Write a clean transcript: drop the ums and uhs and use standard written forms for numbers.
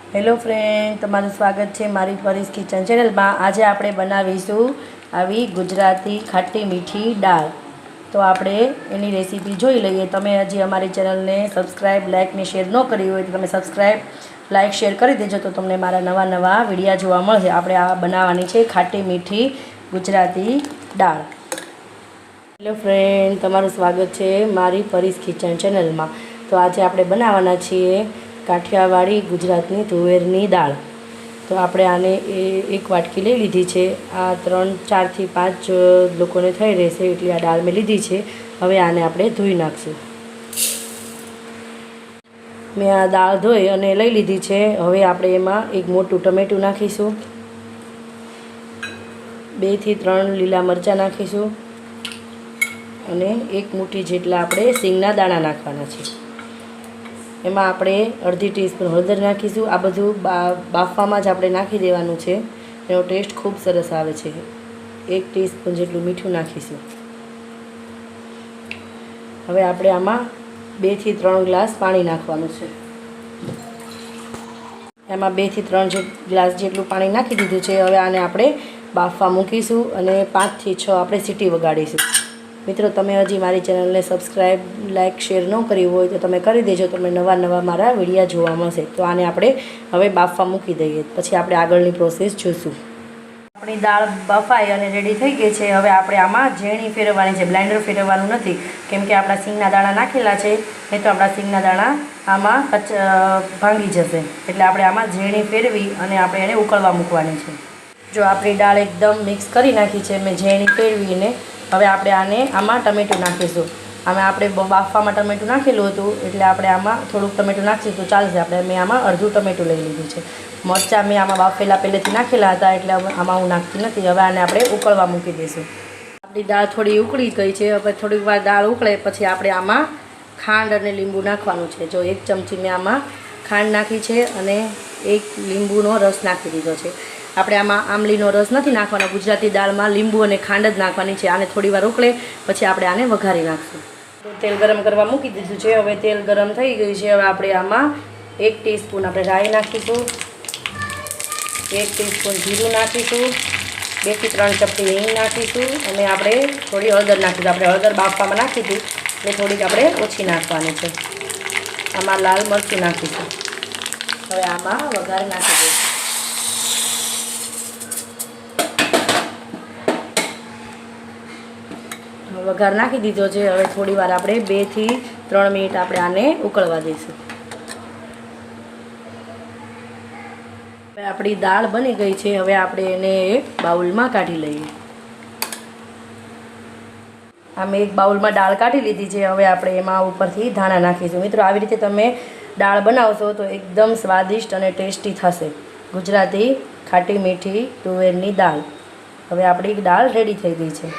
Hello friend, तमाરું स्वागत है मारी परीस किचन चैनल में। आज આપણે બનાવીશું આવી ગુજરાતી ખાટી મીઠી દાળ। तो આપણે એની રેસીપી જોઈ લઈએ। તમે હજી અમારી ચેનલને સબસ્ક્રાઇબ, લાઇક ને શેર ન કરી હોય તો તમે સબસ્ક્રાઇબ, લાઇક, શેર કરી દેજો તો તમને મારા નવા નવા વિડિયો જોવા મળશે। આપણે આ બનાવવાની છે ખાટી મીઠી ગુજરાતી દાળ। हेलो फ्रेंड, तमाરું स्वागत है मारी परीस किचन चैनल में। तो आज આપણે બનાવવાના છીએ काठियावाड़ी गुजरातनी तुवेरनी दाळ। तो आपणे आने एक वाटकी लई लीधी छे। आ 3-4 થી 5 लोकोने थई रहेशे एटली आ दाळ में लीधी छे। हवे आने आपणे धोई नाखशुं। मैं आ दाळ धोई अने लई लीधी छे। हवे आपणे एमां एक मोटुं टमेटું नाखीशुं, 2 થી 3 લીला मरचा नाखीशुं अने 1 मुठ्ठी जेटला आपणे सींगना दाणा नाखवाना छे। एमां आपणे अर्धी टीस्पून हळदर नाखीशुं। आ बधुं बाफवामां ज आपणे नाखी देवानुं छे। एनो टेस्ट खूब सरस आवे छे। 1 टीस्पून जेटલું मीठું नाखीशुं। हवे आपणे आमां 2 થી 3 ग्लास पाणी नाखवानुं छे। एमां 2 થી 3 ग्लास जेटલું पाणी नाखी दीधुं छे। हवे आने आपणे बाफवा मूकीशुं अने 5 થી 6 आपणे सीटी वगाड़ीशुं। मित्रों, तमे हजी मारी चेनल ने सब्सक्राइब, लाइक, शेर न करी होय तो तमे करी देजो। तमने नवा नवा मारा विडियो जोवा मळशे। तो आने आपणे हवे बाफवा मूकी दईए, पछी आपणे आगळनी प्रोसेस जोईशुं। आपणी दाळ बफाई अने रेडी थई गई छे। हवे आपणे आमां झेणी फेरववानी छे, ब्लेन्डर फेरववानुं नथी, केम के आपणा सींगना दाणा नाखेला छे, नहीं तो आपणा सींगना दाणा आमां भांगी जशे। एटले आपणे आमां झेणी फेरवी अने आपणे एने उकळवा मूकवानी छे। जो आपणी दाळ एकदम मिक्स करी नाखी छे, मैं झेणी फेरवीने हवे आपणे आने आमां टमेटું नाखीशुं। आमां आपणे बाफवामां टमेटું नाखेલું હતું એટલે આપણે આમાં થોડુંક ટમેટું નાખીશું તો ચાલશે। આપણે મેં આમાં અડધું ટમેટું લઈ લીધું છે। મરચાં મેં આમાં બાફેલા પહેલેથી નાખેલા હતા એટલે આમાં હું નાખતી નથી। હવે આને આપણે ઉકળવા મૂકી દઈશું। આપણી દાળ થોડી ઉકળી ગઈ છે। હવે થોડીક વાર દાળ ઉકળે પછી આપણે આમાં ખાંડ અને લીંબુ નાખવાનું છે। જો 1 ચમચી મેં આમાં ખાંડ નાખી છે અને 1 લીંબુનો રસ નાખી દીધો છે। આપણે આમાં આમલીનો રસ નથી નાખવાનો। ગુજરાતી દાળમાં લીંબુ અને ખાંડ જ નાખવાની છે। આને થોડી વાર ઉકળે પછી આપણે આને વઘારી નાખશું। તો તેલ ગરમ કરવા મૂકી દીધું છે। હવે તેલ ગરમ થઈ ગયું છે। હવે આપણે આમાં 1 ટીસ્પૂન આપણે રાઈ નાખીશું, 1 ટીસ્પૂન જીરું નાખીશું, 2 થી 3 ચપટી હિંગ નાખીશું અને આપણે થોડી હળદર નાખીશું। આપણે હળદર બાફવામાં નાખી હતી એટલે થોડીક આપણે ઓછી નાખવાની છે। આમાં લાલ મરચું નાખીશું। હવે આમાં વઘાર નાખી દઈશું। वघार नाखी दीधो छे। हवे थोड़ी वार आपणे 2 થી 3 मिनिट आपणे आने उकळवा दईशुं। हवे आपणी दाळ बनी गई छे। हवे आपणे एने एक बाउलमां काढी लईए। आमे एक बाउलमां दाळ काढी लीधी छे। हवे आपणे एमां उपरथी धाणा नाखीशुं। मित्रों, આવી રીતે તમે દાળ બનાવશો તો એકદમ સ્વાદિષ્ટ અને ટેસ્ટી થશે। ગુજરાતી ખાટી મીઠી તુવેરની દાળ। હવે આપણી દાળ રેડી થઈ ગઈ છે।